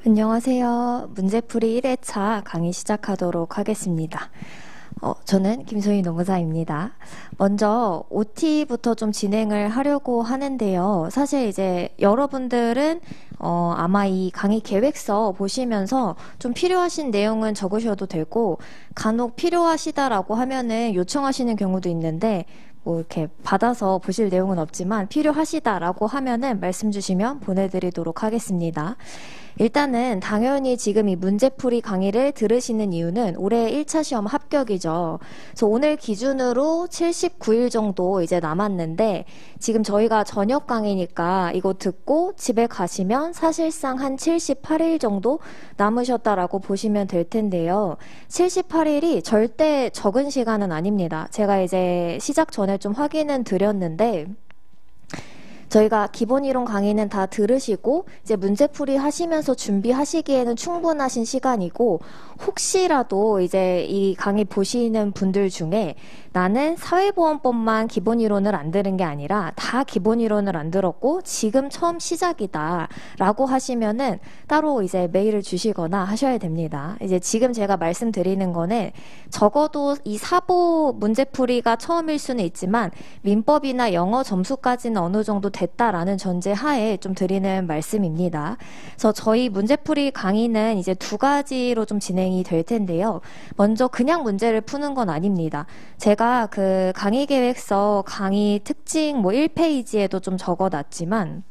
안녕하세요. 문제풀이 1회차 강의 시작하도록 하겠습니다. 저는 김소희 노무사입니다. 먼저 OT부터 좀 진행을 하려고 하는데요. 사실 이제 여러분들은 아마 이 강의 계획서 보시면서 좀 필요하신 내용은 적으셔도 되고, 간혹 필요하시다라고 하면은 요청하시는 경우도 있는데, 뭐 이렇게 받아서 보실 내용은 없지만 필요하시다라고 하면은 말씀 주시면 보내드리도록 하겠습니다. 일단은 당연히 지금 이 문제풀이 강의를 들으시는 이유는 올해 1차 시험 합격이죠. 그래서 오늘 기준으로 79일 정도 이제 남았는데, 지금 저희가 저녁 강의니까 이거 듣고 집에 가시면 사실상 한 78일 정도 남으셨다라고 보시면 될 텐데요. 78일이 절대 적은 시간은 아닙니다. 제가 이제 시작 전에 좀 확인은 드렸는데, 저희가 기본 이론 강의는 다 들으시고 이제 문제풀이 하시면서 준비하시기에는 충분하신 시간이고, 혹시라도 이제 이 강의 보시는 분들 중에 나는 사회보험법만 기본 이론을 안 들은 게 아니라 다 기본 이론을 안 들었고 지금 처음 시작이다 라고 하시면은 따로 이제 메일을 주시거나 하셔야 됩니다. 이제 지금 제가 말씀드리는 거는 적어도 이 사보 문제풀이가 처음일 수는 있지만 민법이나 영어 점수까지는 어느 정도 됐다라는 전제 하에 좀 드리는 말씀입니다. 그래서 저희 문제풀이 강의는 이제 두 가지로 좀 진행이 될 텐데요. 먼저 그냥 문제를 푸는 건 아닙니다. 제가 그 강의 계획서 강의 특징 뭐 1페이지에도 좀 적어놨지만,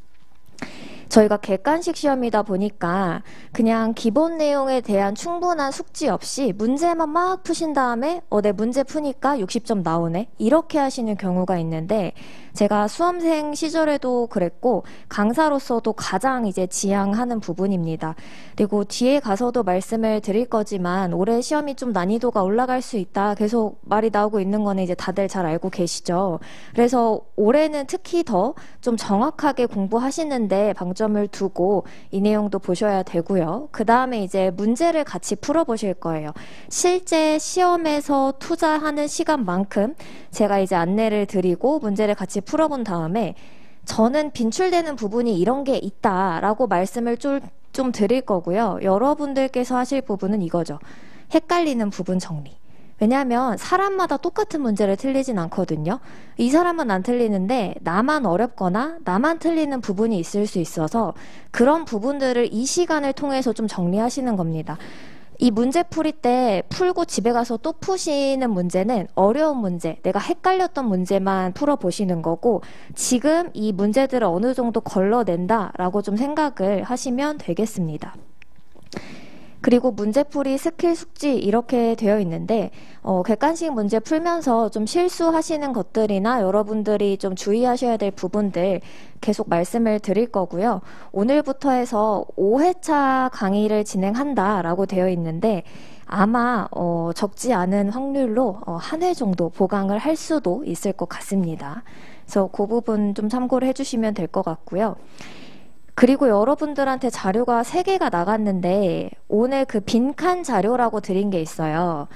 저희가 객관식 시험이다 보니까 그냥 기본 내용에 대한 충분한 숙지 없이 문제만 막 푸신 다음에 내 문제 푸니까 60점 나오네 이렇게 하시는 경우가 있는데, 제가 수험생 시절에도 그랬고 강사로서도 가장 이제 지향하는 부분입니다. 그리고 뒤에 가서도 말씀을 드릴 거지만 올해 시험이 좀 난이도가 올라갈 수 있다 계속 말이 나오고 있는 거는 이제 다들 잘 알고 계시죠. 그래서 올해는 특히 더 좀 정확하게 공부하시는데 방점을 두고 이 내용도 보셔야 되고요. 그 다음에 이제 문제를 같이 풀어보실 거예요. 실제 시험에서 투자하는 시간만큼 제가 이제 안내를 드리고 문제를 같이 풀어본 다음에 저는 빈출되는 부분이 이런 게 있다라고 말씀을 좀 드릴 거고요. 여러분들께서 하실 부분은 이거죠. 헷갈리는 부분 정리. 왜냐하면 사람마다 똑같은 문제를 틀리진 않거든요. 이 사람은 안 틀리는데 나만 어렵거나 나만 틀리는 부분이 있을 수 있어서 그런 부분들을 이 시간을 통해서 좀 정리하시는 겁니다. 이 문제 풀이 때 풀고 집에 가서 또 푸시는 문제는 어려운 문제, 내가 헷갈렸던 문제만 풀어보시는 거고, 지금 이 문제들을 어느 정도 걸러낸다라고 좀 생각을 하시면 되겠습니다. 그리고 문제풀이 스킬 숙지 이렇게 되어 있는데, 객관식 문제 풀면서 좀 실수하시는 것들이나 여러분들이 좀 주의하셔야 될 부분들 계속 말씀을 드릴 거고요. 오늘부터 해서 5회차 강의를 진행한다라고 되어 있는데, 아마 적지 않은 확률로 한 회 정도 보강을 할 수도 있을 것 같습니다. 그래서 그 부분 좀 참고를 해주시면 될 것 같고요. 그리고 여러분들한테 자료가 3개가 나갔는데 오늘 그 빈칸 자료라고 드린 게 있어요.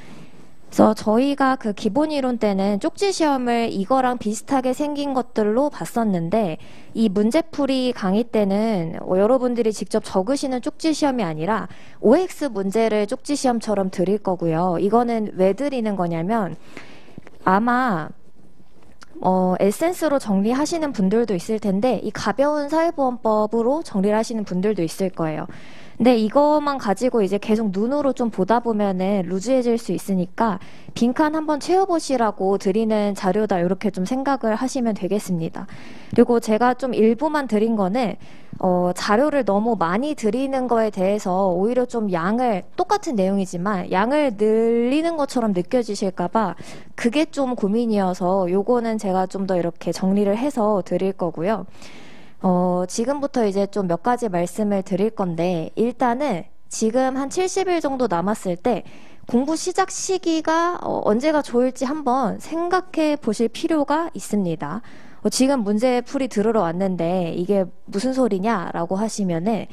그래서 저희가 그 기본 이론 때는 쪽지 시험을 이거랑 비슷하게 생긴 것들로 봤었는데, 이 문제풀이 강의 때는 여러분들이 직접 적으시는 쪽지 시험이 아니라 OX 문제를 쪽지 시험처럼 드릴 거고요. 이거는 왜 드리는 거냐면 아마 에센스로 정리하시는 분들도 있을 텐데 이 가벼운 사회보험법으로 정리를 하시는 분들도 있을 거예요. 근데 이것만 가지고 이제 계속 눈으로 좀 보다 보면은 루즈해질 수 있으니까 빈칸 한번 채워보시라고 드리는 자료다 이렇게 좀 생각을 하시면 되겠습니다. 그리고 제가 좀 일부만 드린 거는 자료를 너무 많이 드리는 거에 대해서 오히려 좀 양을, 똑같은 내용이지만 양을 늘리는 것처럼 느껴지실까봐 그게 좀 고민이어서 요거는 제가 좀 더 이렇게 정리를 해서 드릴 거고요. 지금부터 이제 좀 몇 가지 말씀을 드릴 건데, 일단은 지금 한 70일 정도 남았을 때 공부 시작 시기가 언제가 좋을지 한번 생각해 보실 필요가 있습니다. 지금 문제풀이 들으러 왔는데 이게 무슨 소리냐라고 하시면은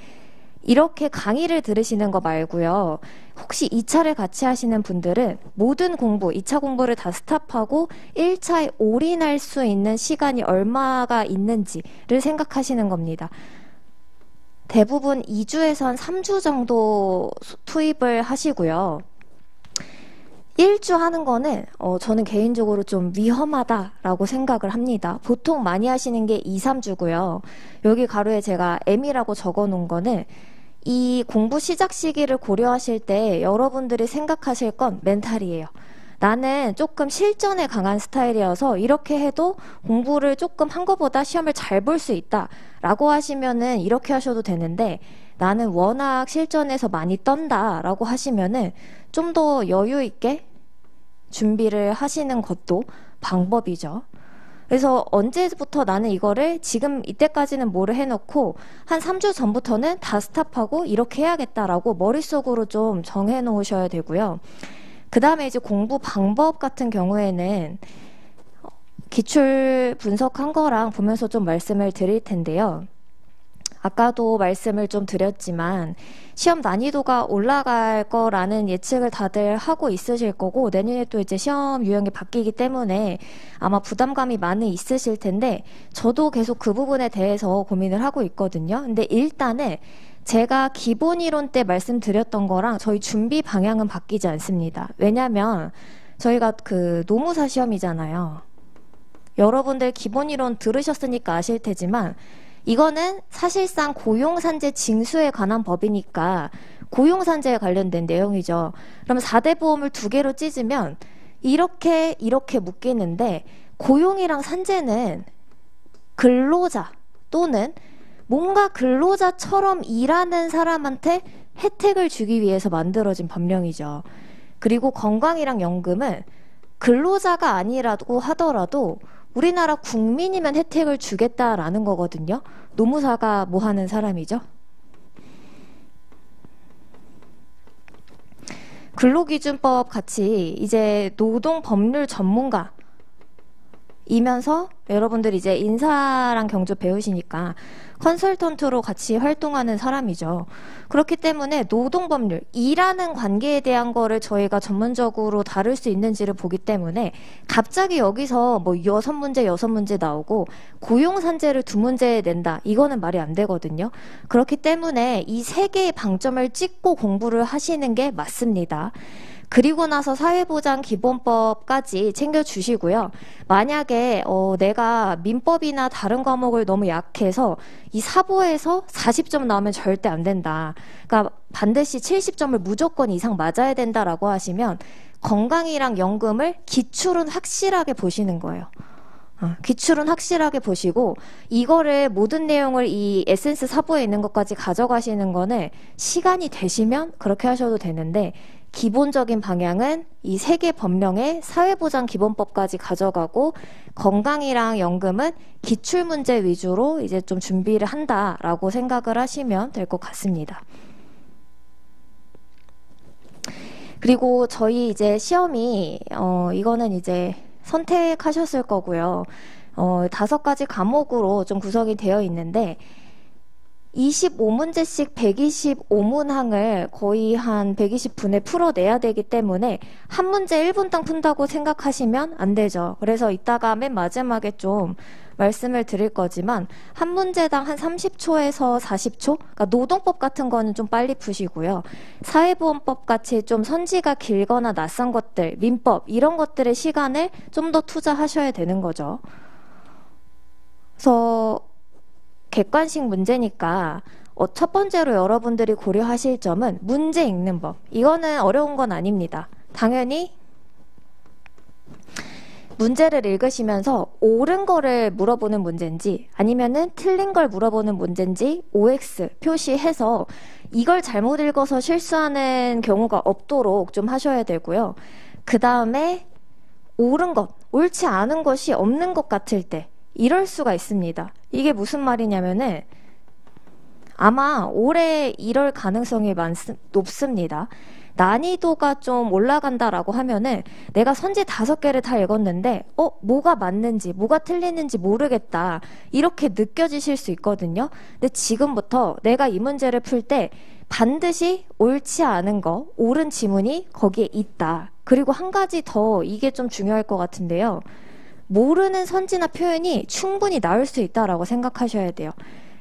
이렇게 강의를 들으시는 거 말고요. 혹시 2차를 같이 하시는 분들은 모든 공부, 2차 공부를 다 스탑하고 1차에 올인할 수 있는 시간이 얼마가 있는지를 생각하시는 겁니다. 대부분 2주에서 한 3주 정도 투입을 하시고요. 1주 하는 거는 저는 개인적으로 좀 위험하다라고 생각을 합니다. 보통 많이 하시는 게 2, 3주고요. 여기 가로에 제가 M이라고 적어 놓은 거는 이 공부 시작 시기를 고려하실 때 여러분들이 생각하실 건 멘탈이에요. 나는 조금 실전에 강한 스타일이어서 이렇게 해도 공부를 조금 한 것보다 시험을 잘 볼 수 있다 라고 하시면은 이렇게 하셔도 되는데, 나는 워낙 실전에서 많이 떤다 라고 하시면은 좀 더 여유 있게 준비를 하시는 것도 방법이죠. 그래서 언제부터 나는 이거를 지금 이때까지는 뭐를 해놓고 한 3주 전부터는 다 스탑하고 이렇게 해야겠다라고 머릿속으로 좀 정해 놓으셔야 되고요. 그 다음에 이제 공부 방법 같은 경우에는 기출 분석한 거랑 보면서 좀 말씀을 드릴 텐데요. 아까도 말씀을 좀 드렸지만 시험 난이도가 올라갈 거라는 예측을 다들 하고 있으실 거고, 내년에 또 이제 시험 유형이 바뀌기 때문에 아마 부담감이 많이 있으실 텐데, 저도 계속 그 부분에 대해서 고민을 하고 있거든요. 근데 일단은 제가 기본 이론 때 말씀드렸던 거랑 저희 준비 방향은 바뀌지 않습니다. 왜냐면 저희가 그 노무사 시험이잖아요. 여러분들 기본 이론 들으셨으니까 아실 테지만 이거는 사실상 고용산재 징수에 관한 법이니까 고용산재에 관련된 내용이죠. 그럼 4대 보험을 2개로 찢으면 이렇게 묶이는데, 고용이랑 산재는 근로자 또는 뭔가 근로자처럼 일하는 사람한테 혜택을 주기 위해서 만들어진 법령이죠. 그리고 건강이랑 연금은 근로자가 아니라고 하더라도 우리나라 국민이면 혜택을 주겠다라는 거거든요. 노무사가 뭐 하는 사람이죠? 근로기준법 같이 이제 노동법률 전문가 이면서 여러분들 이제 인사랑 경조 배우시니까 컨설턴트로 같이 활동하는 사람이죠. 그렇기 때문에 노동법률, 일하는 관계에 대한 거를 저희가 전문적으로 다룰 수 있는지를 보기 때문에 갑자기 여기서 뭐 6문제 나오고 고용산재를 2문제 낸다. 이거는 말이 안 되거든요. 그렇기 때문에 이 3개의 방점을 찍고 공부를 하시는 게 맞습니다. 그리고 나서 사회보장기본법까지 챙겨주시고요. 만약에 내가 민법이나 다른 과목을 너무 약해서 이 사보에서 40점 나오면 절대 안 된다. 그러니까 반드시 70점을 무조건 이상 맞아야 된다라고 하시면 건강이랑 연금을 기출은 확실하게 보시는 거예요. 기출은 확실하게 보시고 이거를 모든 내용을 이 에센스 사보에 있는 것까지 가져가시는 거는 시간이 되시면 그렇게 하셔도 되는데, 기본적인 방향은 이 3개 법령의 사회보장기본법까지 가져가고 건강이랑 연금은 기출문제 위주로 이제 좀 준비를 한다라고 생각을 하시면 될 것 같습니다. 그리고 저희 이제 시험이 이거는 이제 선택하셨을 거고요. 5가지 과목으로 좀 구성이 되어 있는데 25문제씩 125문항을 거의 한 120분에 풀어내야 되기 때문에 한 문제 1분당 푼다고 생각하시면 안 되죠. 그래서 이따가 맨 마지막에 좀 말씀을 드릴 거지만 한 문제당 한 30초에서 40초? 그러니까 노동법 같은 거는 좀 빨리 푸시고요. 사회보험법 같이 좀 선지가 길거나 낯선 것들, 민법 이런 것들의 시간을 좀 더 투자하셔야 되는 거죠. 그래서 객관식 문제니까 첫 번째로 여러분들이 고려하실 점은 문제 읽는 법. 이거는 어려운 건 아닙니다. 당연히 문제를 읽으시면서 옳은 거를 물어보는 문제인지 아니면은 틀린 걸 물어보는 문제인지 OX 표시해서 이걸 잘못 읽어서 실수하는 경우가 없도록 좀 하셔야 되고요. 그 다음에 옳은 것, 옳지 않은 것이 없는 것 같을 때 이럴 수가 있습니다. 이게 무슨 말이냐면은 아마 올해 이럴 가능성이 높습니다. 난이도가 좀 올라간다라고 하면은 내가 선지 5개를 다 읽었는데 뭐가 맞는지 뭐가 틀리는지 모르겠다 이렇게 느껴지실 수 있거든요. 근데 지금부터 내가 이 문제를 풀 때 반드시 옳지 않은 거, 옳은 지문이 거기에 있다. 그리고 한 가지 더 이게 좀 중요할 것 같은데요. 모르는 선지나 표현이 충분히 나올 수 있다라고 생각하셔야 돼요.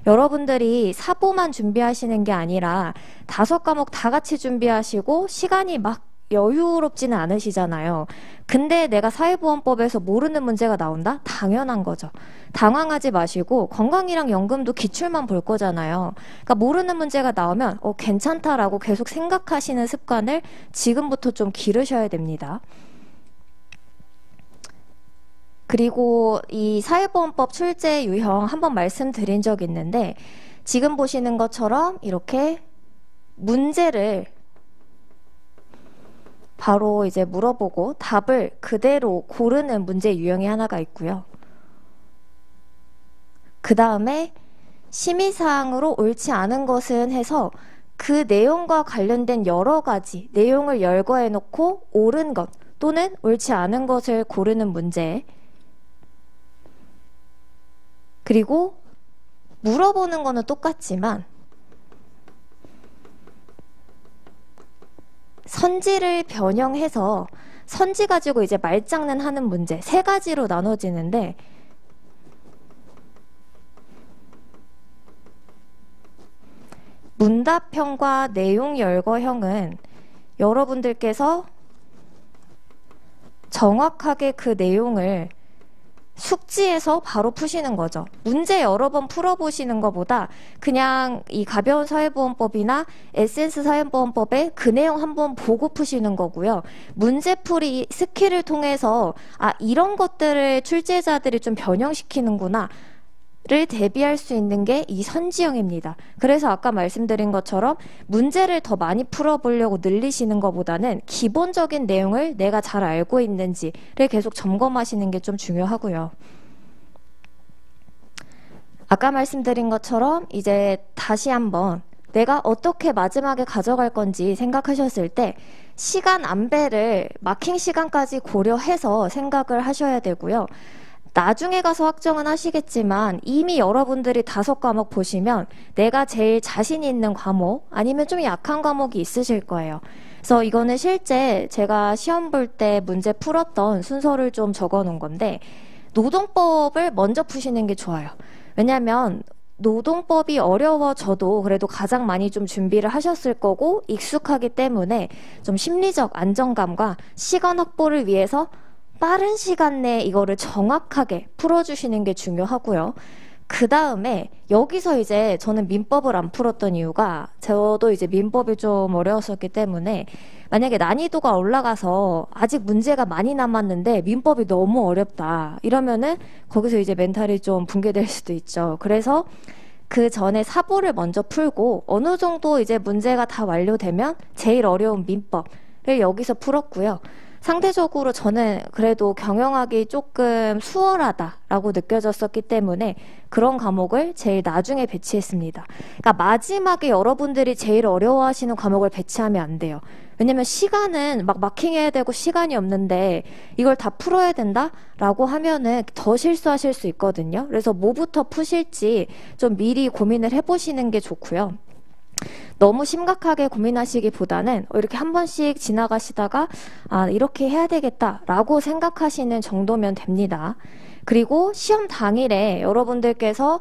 여러분들이 사보만 준비하시는 게 아니라 5과목 다 같이 준비하시고 시간이 막 여유롭지는 않으시잖아요. 근데 내가 사회보험법에서 모르는 문제가 나온다? 당연한 거죠. 당황하지 마시고 건강이랑 연금도 기출만 볼 거잖아요. 그러니까 모르는 문제가 나오면 괜찮다라고 계속 생각하시는 습관을 지금부터 좀 기르셔야 됩니다. 그리고 이 사회보험법 출제 유형 한번 말씀드린 적 있는데 지금 보시는 것처럼 이렇게 문제를 바로 이제 물어보고 답을 그대로 고르는 문제 유형이 하나가 있고요. 그 다음에 심의사항으로 옳지 않은 것은 해서 그 내용과 관련된 여러 가지 내용을 열거해 놓고 옳은 것 또는 옳지 않은 것을 고르는 문제. 그리고 물어보는 거는 똑같지만 선지를 변형해서 선지 가지고 이제 말장난 하는 문제 3가지로 나눠지는데 문답형과 내용 열거형은 여러분들께서 정확하게 그 내용을 숙지해서 바로 푸시는 거죠. 문제 여러 번 풀어보시는 것보다 그냥 이 가벼운 사회보험법이나 에센스 사회보험법의 그 내용 한번 보고 푸시는 거고요. 문제풀이 스킬을 통해서 이런 것들을 출제자들이 좀 변형시키는구나 를 대비할 수 있는 게 이 선지형입니다. 그래서 아까 말씀드린 것처럼 문제를 더 많이 풀어보려고 늘리시는 것보다는 기본적인 내용을 내가 잘 알고 있는지를 계속 점검하시는 게 좀 중요하고요. 아까 말씀드린 것처럼 이제 다시 한번 내가 어떻게 마지막에 가져갈 건지 생각하셨을 때 시간 안배를 마킹 시간까지 고려해서 생각을 하셔야 되고요. 나중에 가서 확정은 하시겠지만 이미 여러분들이 5과목 보시면 내가 제일 자신 있는 과목 아니면 좀 약한 과목이 있으실 거예요. 그래서 이거는 실제 제가 시험 볼 때 문제 풀었던 순서를 좀 적어 놓은 건데 노동법을 먼저 푸시는 게 좋아요. 왜냐하면 노동법이 어려워져도 그래도 가장 많이 좀 준비를 하셨을 거고 익숙하기 때문에 좀 심리적 안정감과 시간 확보를 위해서 빠른 시간 내에 이거를 정확하게 풀어주시는 게 중요하고요. 그 다음에 여기서 이제 저는 민법을 안 풀었던 이유가 저도 이제 민법이 좀 어려웠었기 때문에 만약에 난이도가 올라가서 아직 문제가 많이 남았는데 민법이 너무 어렵다 이러면은 거기서 이제 멘탈이 좀 붕괴될 수도 있죠. 그래서 그 전에 사보를 먼저 풀고 어느 정도 이제 문제가 다 완료되면 제일 어려운 민법을 여기서 풀었고요. 상대적으로 저는 그래도 경영학이 조금 수월하다라고 느껴졌었기 때문에 그런 과목을 제일 나중에 배치했습니다. 그러니까 마지막에 여러분들이 제일 어려워하시는 과목을 배치하면 안 돼요. 왜냐면 시간은 막 마킹해야 되고 시간이 없는데 이걸 다 풀어야 된다라고 하면은 더 실수하실 수 있거든요. 그래서 뭐부터 푸실지 좀 미리 고민을 해보시는 게 좋고요. 너무 심각하게 고민하시기보다는 이렇게 한 번씩 지나가시다가 이렇게 해야 되겠다라고 생각하시는 정도면 됩니다. 그리고 시험 당일에 여러분들께서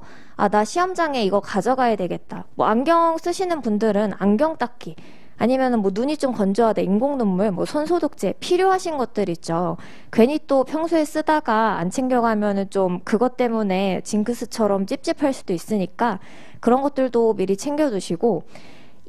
나 시험장에 이거 가져가야 되겠다. 뭐 안경 쓰시는 분들은 안경 닦기 아니면은 뭐 눈이 좀 건조하다 인공 눈물, 뭐 손소독제 필요하신 것들 있죠. 괜히 또 평소에 쓰다가 안 챙겨가면은 좀 그것 때문에 징크스처럼 찝찝할 수도 있으니까 그런 것들도 미리 챙겨두시고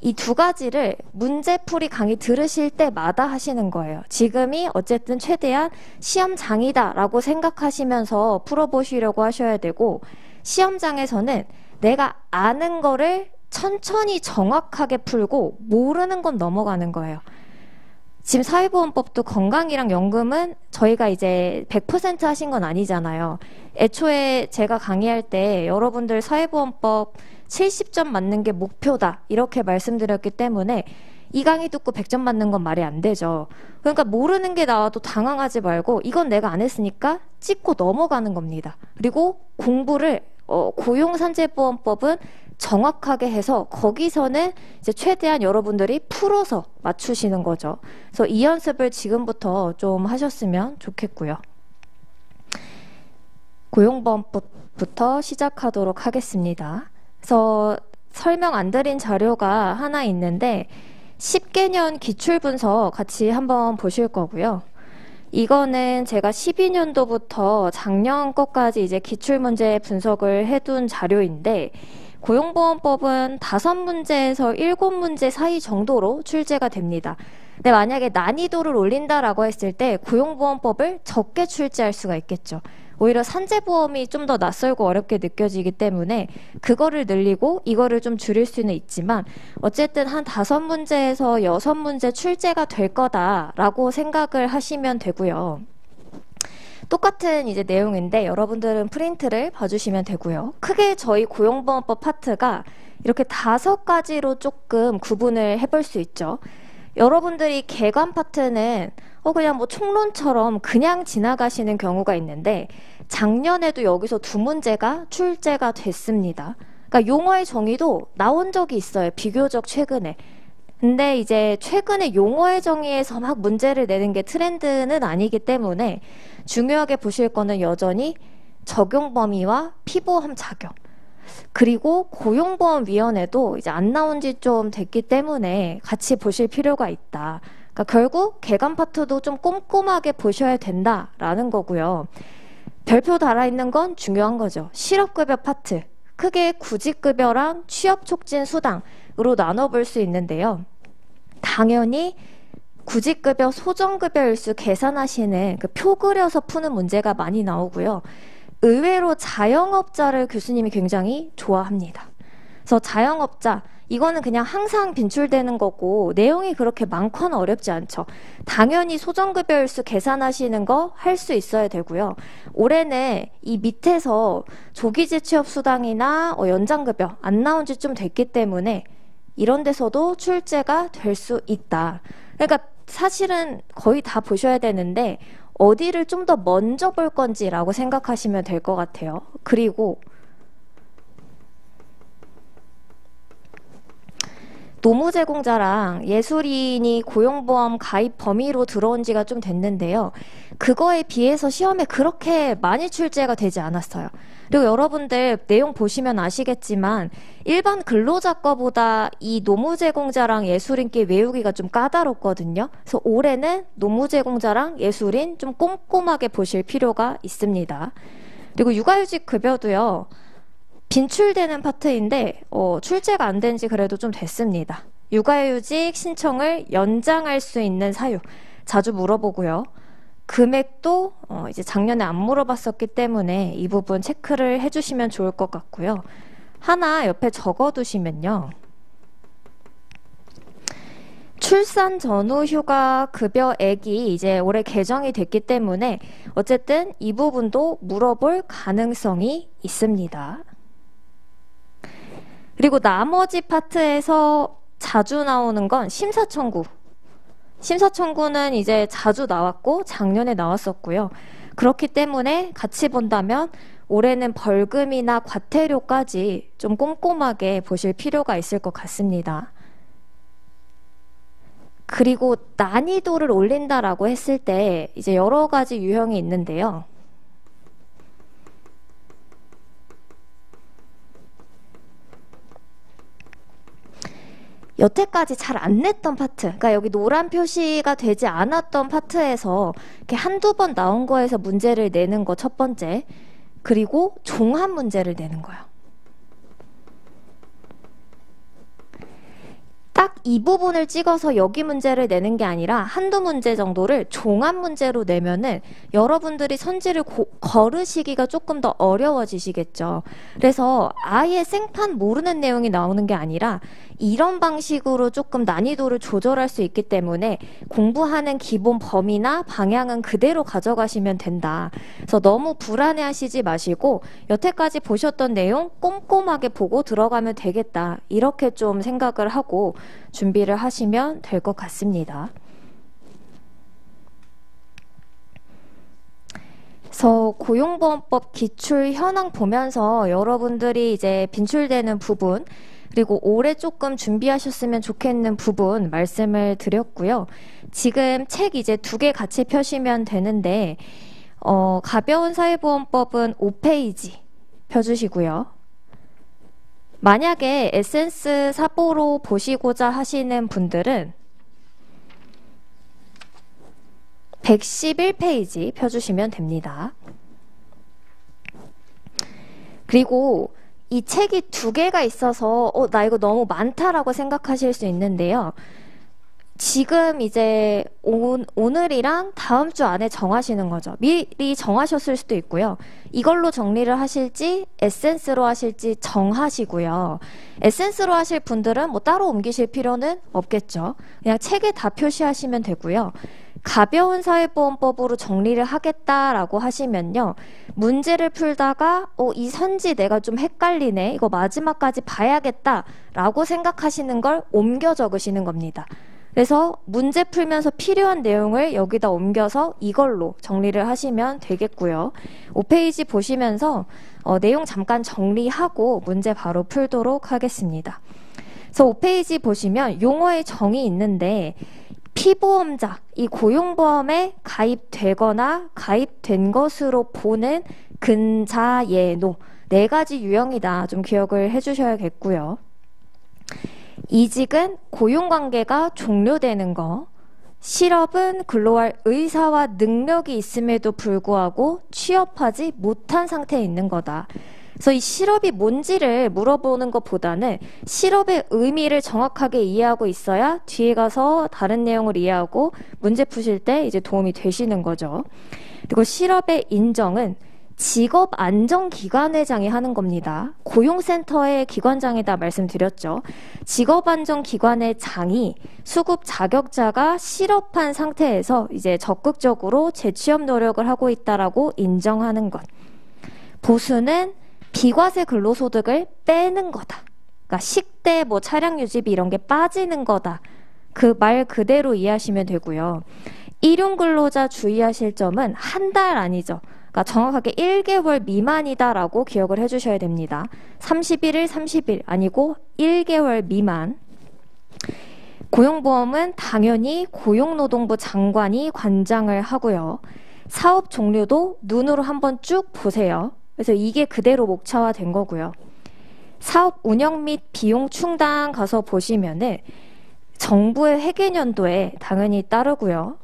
이 2가지를 문제풀이 강의 들으실 때마다 하시는 거예요. 지금이 어쨌든 최대한 시험장이다라고 생각하시면서 풀어보시려고 하셔야 되고 시험장에서는 내가 아는 거를 천천히 정확하게 풀고 모르는 건 넘어가는 거예요. 지금 사회보험법도 건강이랑 연금은 저희가 이제 100% 하신 건 아니잖아요. 애초에 제가 강의할 때 여러분들 사회보험법 70점 맞는 게 목표다 이렇게 말씀드렸기 때문에 이 강의 듣고 100점 맞는 건 말이 안 되죠. 그러니까 모르는 게 나와도 당황하지 말고 이건 내가 안 했으니까 찍고 넘어가는 겁니다. 그리고 공부를 고용산재보험법은 정확하게 해서 거기서는 이제 최대한 여러분들이 풀어서 맞추시는 거죠. 그래서 이 연습을 지금부터 좀 하셨으면 좋겠고요. 고용보험법부터 시작하도록 하겠습니다. 그래서 설명 안 드린 자료가 하나 있는데 10개년 기출분석 같이 한번 보실 거고요. 이거는 제가 12년도부터 작년 것까지 이제 기출문제 분석을 해둔 자료인데 고용보험법은 5문제에서 7문제 사이 정도로 출제가 됩니다. 근데 만약에 난이도를 올린다라고 했을 때 고용보험법을 적게 출제할 수가 있겠죠. 오히려 산재보험이 좀 더 낯설고 어렵게 느껴지기 때문에 그거를 늘리고 이거를 좀 줄일 수는 있지만 어쨌든 한 5문제에서 6문제 출제가 될 거다라고 생각을 하시면 되고요. 똑같은 이제 내용인데 여러분들은 프린트를 봐주시면 되고요. 크게 저희 고용보험법 파트가 이렇게 5가지로 조금 구분을 해볼 수 있죠. 여러분들이 개관 파트는 그냥 뭐 총론처럼 그냥 지나가시는 경우가 있는데 작년에도 여기서 2문제가 출제가 됐습니다. 그러니까 용어의 정의도 나온 적이 있어요. 비교적 최근에. 근데 이제 최근에 용어의 정의에서 막 문제를 내는 게 트렌드는 아니기 때문에 중요하게 보실 거는 여전히 적용 범위와 피보험 자격. 그리고 고용보험위원회도 이제 안 나온 지 좀 됐기 때문에 같이 보실 필요가 있다. 그러니까 결국 개관 파트도 좀 꼼꼼하게 보셔야 된다라는 거고요. 별표 달아있는 건 중요한 거죠. 실업급여 파트. 크게 구직급여랑 취업촉진 수당으로 나눠볼 수 있는데요. 당연히 구직급여, 소정급여 일수 계산하시는 그 표 그려서 푸는 문제가 많이 나오고요. 의외로 자영업자를 교수님이 굉장히 좋아합니다. 그래서 자영업자, 이거는 그냥 항상 빈출되는 거고 내용이 그렇게 많거나 어렵지 않죠. 당연히 소정급여일수 계산하시는 거 할 수 있어야 되고요. 올해는 이 밑에서 조기재취업수당이나 연장급여 안 나온 지 좀 됐기 때문에 이런 데서도 출제가 될 수 있다. 그러니까 사실은 거의 다 보셔야 되는데 어디를 좀 더 먼저 볼 건지라고 생각하시면 될 것 같아요. 그리고 노무제공자랑 예술인이 고용보험 가입 범위로 들어온 지가 좀 됐는데요. 그거에 비해서 시험에 그렇게 많이 출제가 되지 않았어요. 그리고 여러분들 내용 보시면 아시겠지만 일반 근로자 거보다 이 노무제공자랑 예술인께 외우기가 좀 까다롭거든요. 그래서 올해는 노무제공자랑 예술인 좀 꼼꼼하게 보실 필요가 있습니다. 그리고 육아휴직 급여도요. 빈출되는 파트인데 출제가 안 된 지 그래도 좀 됐습니다. 육아휴직 신청을 연장할 수 있는 사유 자주 물어보고요. 금액도 이제 작년에 안 물어봤었기 때문에 이 부분 체크를 해주시면 좋을 것 같고요. 하나 옆에 적어두시면요. 출산 전후 휴가 급여액이 이제 올해 개정이 됐기 때문에 어쨌든 이 부분도 물어볼 가능성이 있습니다. 그리고 나머지 파트에서 자주 나오는 건 심사청구. 심사청구는 이제 자주 나왔고 작년에 나왔었고요. 그렇기 때문에 같이 본다면 올해는 벌금이나 과태료까지 좀 꼼꼼하게 보실 필요가 있을 것 같습니다. 그리고 난이도를 올린다라고 했을 때 이제 여러 가지 유형이 있는데요. 여태까지 잘 안 냈던 파트, 그러니까 여기 노란 표시가 되지 않았던 파트에서 이렇게 한두 번 나온 거에서 문제를 내는 거 첫 번째, 그리고 종합 문제를 내는 거예요. 딱 이 부분을 찍어서 여기 문제를 내는 게 아니라 한두 문제 정도를 종합 문제로 내면은 여러분들이 선지를 걸으시기가 조금 더 어려워지시겠죠. 그래서 아예 생판 모르는 내용이 나오는 게 아니라 이런 방식으로 조금 난이도를 조절할 수 있기 때문에 공부하는 기본 범위나 방향은 그대로 가져가시면 된다. 그래서 너무 불안해하시지 마시고 여태까지 보셨던 내용 꼼꼼하게 보고 들어가면 되겠다. 이렇게 좀 생각을 하고 준비를 하시면 될 것 같습니다. 그래서 고용보험법 기출 현황 보면서 여러분들이 이제 빈출되는 부분 그리고 올해 조금 준비하셨으면 좋겠는 부분 말씀을 드렸고요. 지금 책 이제 2개 같이 펴시면 되는데 가벼운 사회보험법은 5페이지 펴주시고요. 만약에 에센스 사보로 보시고자 하시는 분들은 111페이지 펴주시면 됩니다. 그리고 이 책이 두 개가 있어서 나 이거 너무 많다라고 생각하실 수 있는데요. 지금 이제 오늘이랑 다음 주 안에 정하시는 거죠. 미리 정하셨을 수도 있고요. 이걸로 정리를 하실지 에센스로 하실지 정하시고요. 에센스로 하실 분들은 뭐 따로 옮기실 필요는 없겠죠. 그냥 책에 다 표시하시면 되고요. 가벼운 사회보험법으로 정리를 하겠다라고 하시면요. 문제를 풀다가 이 선지 내가 좀 헷갈리네. 이거 마지막까지 봐야겠다라고 생각하시는 걸 옮겨 적으시는 겁니다. 그래서 문제 풀면서 필요한 내용을 여기다 옮겨서 이걸로 정리를 하시면 되겠고요. 5페이지 보시면서 내용 잠깐 정리하고 문제 바로 풀도록 하겠습니다. 그래서 5페이지 보시면 용어의 정의 있는데 피보험자, 이 고용보험에 가입되거나 가입된 것으로 보는 근자예노 4가지 유형이다. 좀 기억을 해주셔야겠고요. 이직은 고용관계가 종료되는 거, 실업은 근로할 의사와 능력이 있음에도 불구하고 취업하지 못한 상태에 있는 거다. 그래서 이 실업이 뭔지를 물어보는 것보다는 실업의 의미를 정확하게 이해하고 있어야 뒤에 가서 다른 내용을 이해하고 문제 푸실 때 이제 도움이 되시는 거죠. 그리고 실업의 인정은 직업안정기관회장이 하는 겁니다. 고용센터의 기관장이다 말씀드렸죠. 직업안정기관의 장이 수급 자격자가 실업한 상태에서 이제 적극적으로 재취업 노력을 하고 있다라고 인정하는 것. 보수는 비과세 근로소득을 빼는 거다. 그러니까 식대, 뭐 차량 유지비 이런 게 빠지는 거다. 그 말 그대로 이해하시면 되고요. 일용 근로자 주의하실 점은 한 달 아니죠. 그러니까 정확하게 1개월 미만이다라고 기억을 해주셔야 됩니다. 31일, 30일 아니고 1개월 미만. 고용보험은 당연히 고용노동부 장관이 관장을 하고요. 사업 종료도 눈으로 한번 쭉 보세요. 그래서 이게 그대로 목차화된 거고요. 사업 운영 및 비용 충당 가서 보시면은 정부의 회계연도에 당연히 따르고요.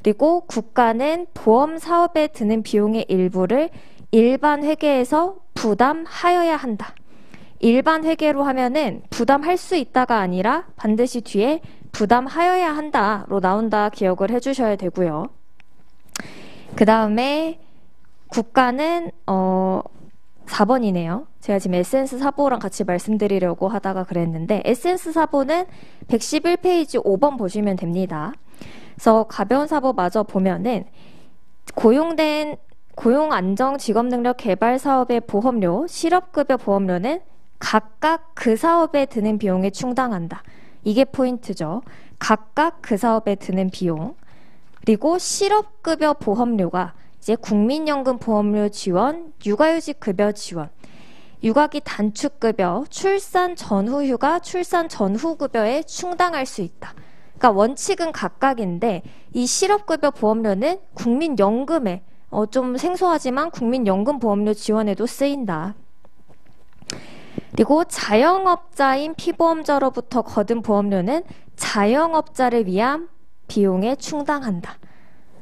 그리고 국가는 보험 사업에 드는 비용의 일부를 일반 회계에서 부담하여야 한다. 일반 회계로 하면은 부담할 수 있다가 아니라 반드시 뒤에 부담하여야 한다로 나온다 기억을 해주셔야 되고요. 그 다음에 국가는 4번이네요. 제가 지금 에센스 사보랑 같이 말씀드리려고 하다가 그랬는데 에센스 사보는 111페이지 5번 보시면 됩니다. 그래서 가벼운 사보 마저 보면은 고용된 고용안정 직업능력 개발 사업의 보험료, 실업급여 보험료는 각각 그 사업에 드는 비용에 충당한다. 이게 포인트죠. 각각 그 사업에 드는 비용. 그리고 실업급여 보험료가 이제 국민연금 보험료 지원, 육아휴직 급여 지원, 육아기 단축급여, 출산 전후 휴가, 출산 전후 급여에 충당할 수 있다. 그러니까 원칙은 각각인데 이 실업급여 보험료는 국민연금에 좀 생소하지만 국민연금 보험료 지원에도 쓰인다. 그리고 자영업자인 피보험자로부터 거둔 보험료는 자영업자를 위한 비용에 충당한다.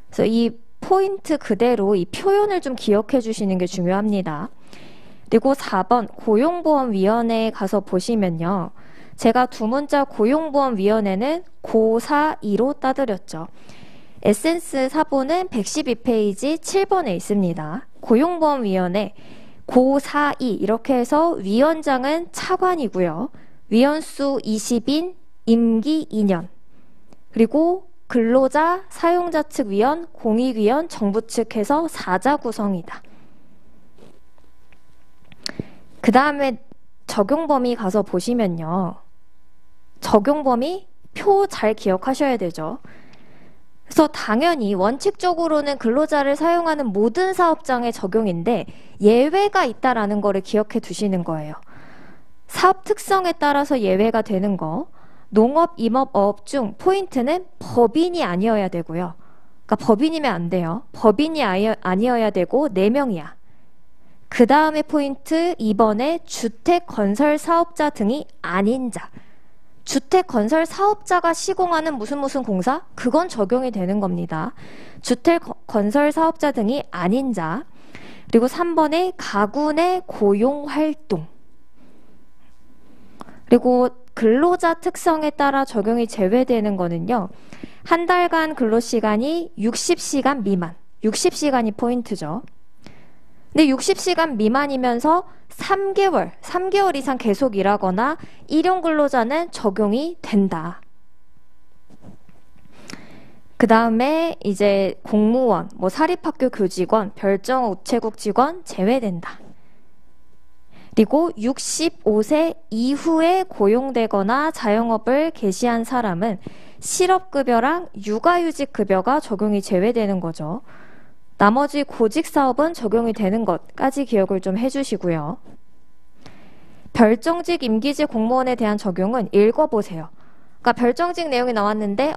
그래서 이 포인트 그대로 이 표현을 좀 기억해 주시는 게 중요합니다. 그리고 4번 고용보험위원회에 가서 보시면요. 제가 두 문자 고용보험위원회는 고사이로 따드렸죠. 에센스 사보는 112페이지 7번에 있습니다. 고용보험위원회 고사이 이렇게 해서 위원장은 차관이고요. 위원수 20인, 임기 2년. 그리고 근로자, 사용자 측 위원, 공익위원, 정부 측 해서 4자 구성이다. 그 다음에 적용범위 가서 보시면요. 적용범위 표 잘 기억하셔야 되죠. 그래서 당연히 원칙적으로는 근로자를 사용하는 모든 사업장의 적용인데 예외가 있다라는 거를 기억해 두시는 거예요. 사업 특성에 따라서 예외가 되는 거. 농업, 임업, 어업 중 포인트는 법인이 아니어야 되고요. 그러니까 법인이면 안 돼요. 법인이 아니어야 되고 4명이야. 그 다음에 포인트 2번에 주택 건설 사업자 등이 아닌 자. 주택 건설 사업자가 시공하는 무슨 공사? 그건 적용이 되는 겁니다. 주택 건설 사업자 등이 아닌 자. 그리고 3번에 가구 내 고용 활동. 그리고 근로자 특성에 따라 적용이 제외되는 거는요. 한 달간 근로시간이 60시간 미만. 60시간이 포인트죠. 근데 60시간 미만이면서 3개월 이상 계속 일하거나 일용 근로자는 적용이 된다. 그 다음에 이제 공무원, 사립학교 교직원, 별정 우체국 직원 제외된다. 그리고 65세 이후에 고용되거나 자영업을 개시한 사람은 실업급여랑 육아휴직급여가 적용이 제외되는 거죠. 나머지 고직사업은 적용이 되는 것까지 기억을 좀 해주시고요. 별정직 임기직 공무원에 대한 적용은 읽어보세요. 그러니까 별정직 내용이 나왔는데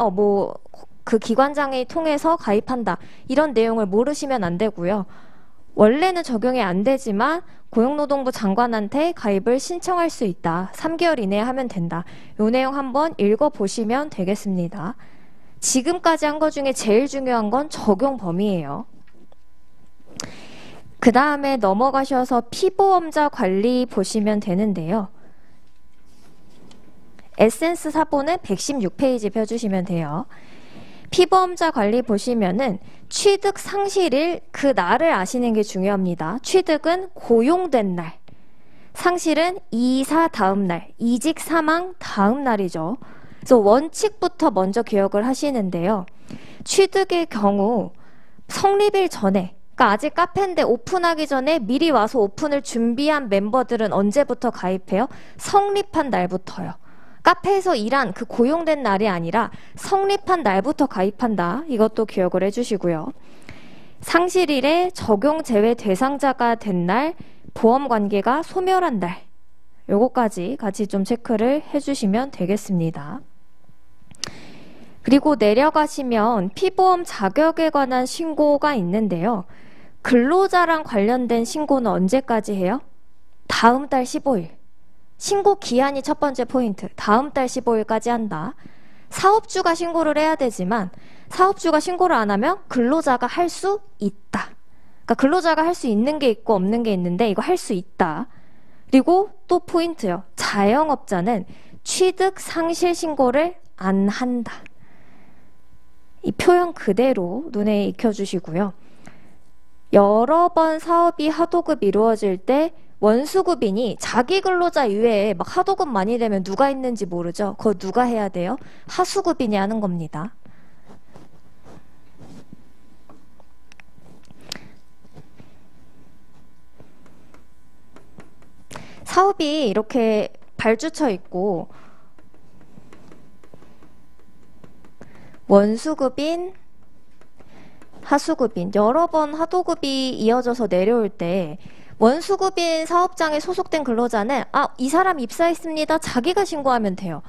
그 기관장이 통해서 가입한다. 이런 내용을 모르시면 안 되고요. 원래는 적용이 안 되지만 고용노동부 장관한테 가입을 신청할 수 있다. 3개월 이내에 하면 된다. 이 내용 한번 읽어보시면 되겠습니다. 지금까지 한 것 중에 제일 중요한 건 적용 범위예요. 그 다음에 넘어가셔서 피보험자 관리 보시면 되는데요. 에센스 사본은 116페이지 펴주시면 돼요. 피보험자 관리 보시면은 취득 상실일 그 날을 아시는 게 중요합니다. 취득은 고용된 날, 상실은 이사 다음 날, 이직 사망 다음 날이죠. 그래서 원칙부터 먼저 기억을 하시는데요. 취득의 경우 성립일 전에, 그러니까 아직 카페인데 오픈하기 전에 미리 와서 오픈을 준비한 멤버들은 언제부터 가입해요? 성립한 날부터요. 카페에서 일한 그 고용된 날이 아니라 성립한 날부터 가입한다. 이것도 기억을 해주시고요. 상실일에 적용 제외 대상자가 된 날, 보험관계가 소멸한 날. 요거까지 같이 좀 체크를 해주시면 되겠습니다. 그리고 내려가시면 피보험 자격에 관한 신고가 있는데요. 근로자랑 관련된 신고는 언제까지 해요? 다음 달 15일. 신고 기한이 첫 번째 포인트. 다음 달 15일까지 한다. 사업주가 신고를 해야 되지만 사업주가 신고를 안 하면 근로자가 할 수 있다. 그러니까 근로자가 할 수 있는 게 있고 없는 게 있는데 이거 할 수 있다. 그리고 또 포인트요. 자영업자는 취득 상실 신고를 안 한다. 이 표현 그대로 눈에 익혀주시고요. 여러 번 사업이 하도급 이루어질 때 원수급인이 자기 근로자 이외에 막 하도급 많이 되면 누가 있는지 모르죠. 그거 누가 해야 돼요? 하수급인이 하는 겁니다. 사업이 이렇게 발주처 있고 원수급인, 하수급인 여러 번 하도급이 이어져서 내려올 때 원수급인 사업장에 소속된 근로자는 이 사람 입사했습니다. 자기가 신고하면 돼요.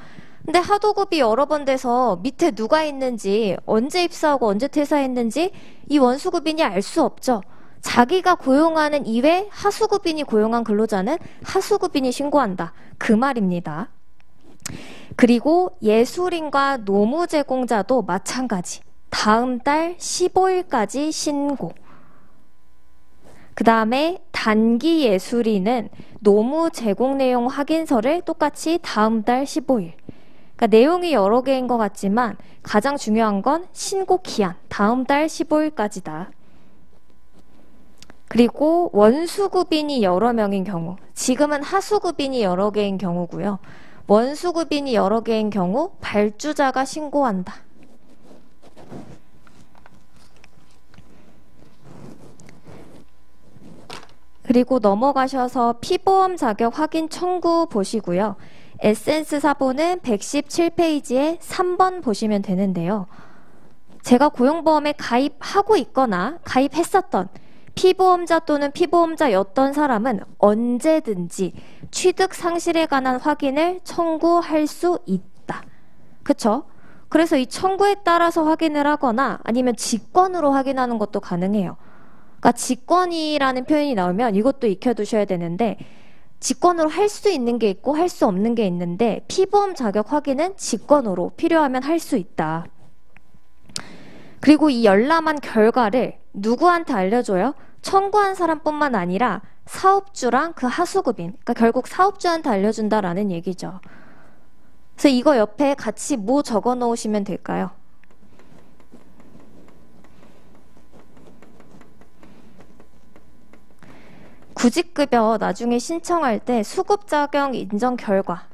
근데 하도급이 여러 번 돼서 밑에 누가 있는지 언제 입사하고 언제 퇴사했는지 이 원수급인이 알 수 없죠. 자기가 고용하는 이외 하수급인이 고용한 근로자는 하수급인이 신고한다. 그 말입니다. 그리고 예술인과 노무 제공자도 마찬가지. 다음 달 15일까지 신고. 그 다음에 단기 예술인은 노무 제공 내용 확인서를 똑같이 다음 달 15일. 그러니까 내용이 여러 개인 것 같지만 가장 중요한 건 신고 기한. 다음 달 15일까지다. 그리고 원수급인이 여러 명인 경우. 지금은 하수급인이 여러 개인 경우고요. 원수급인이 여러 개인 경우 발주자가 신고한다. 그리고 넘어가셔서 피보험 자격 확인 청구 보시고요. 에센스 사본은 117페이지에 3번 보시면 되는데요. 제가 고용보험에 가입하고 있거나 가입했었던 피보험자 또는 피보험자였던 사람은 언제든지 취득 상실에 관한 확인을 청구할 수 있다. 그쵸? 그래서 이 청구에 따라서 확인을 하거나 아니면 직권으로 확인하는 것도 가능해요. 그러니까 직권이라는 표현이 나오면 이것도 익혀두셔야 되는데 직권으로 할 수 있는 게 있고 할 수 없는 게 있는데 피보험 자격 확인은 직권으로 필요하면 할 수 있다. 그리고 이 열람한 결과를 누구한테 알려줘요? 청구한 사람뿐만 아니라 사업주랑 그 하수급인, 그러니까 결국 사업주한테 알려준다라는 얘기죠. 그래서 이거 옆에 같이 뭐 적어 놓으시면 될까요? 구직급여 나중에 신청할 때 수급자격 인정 결과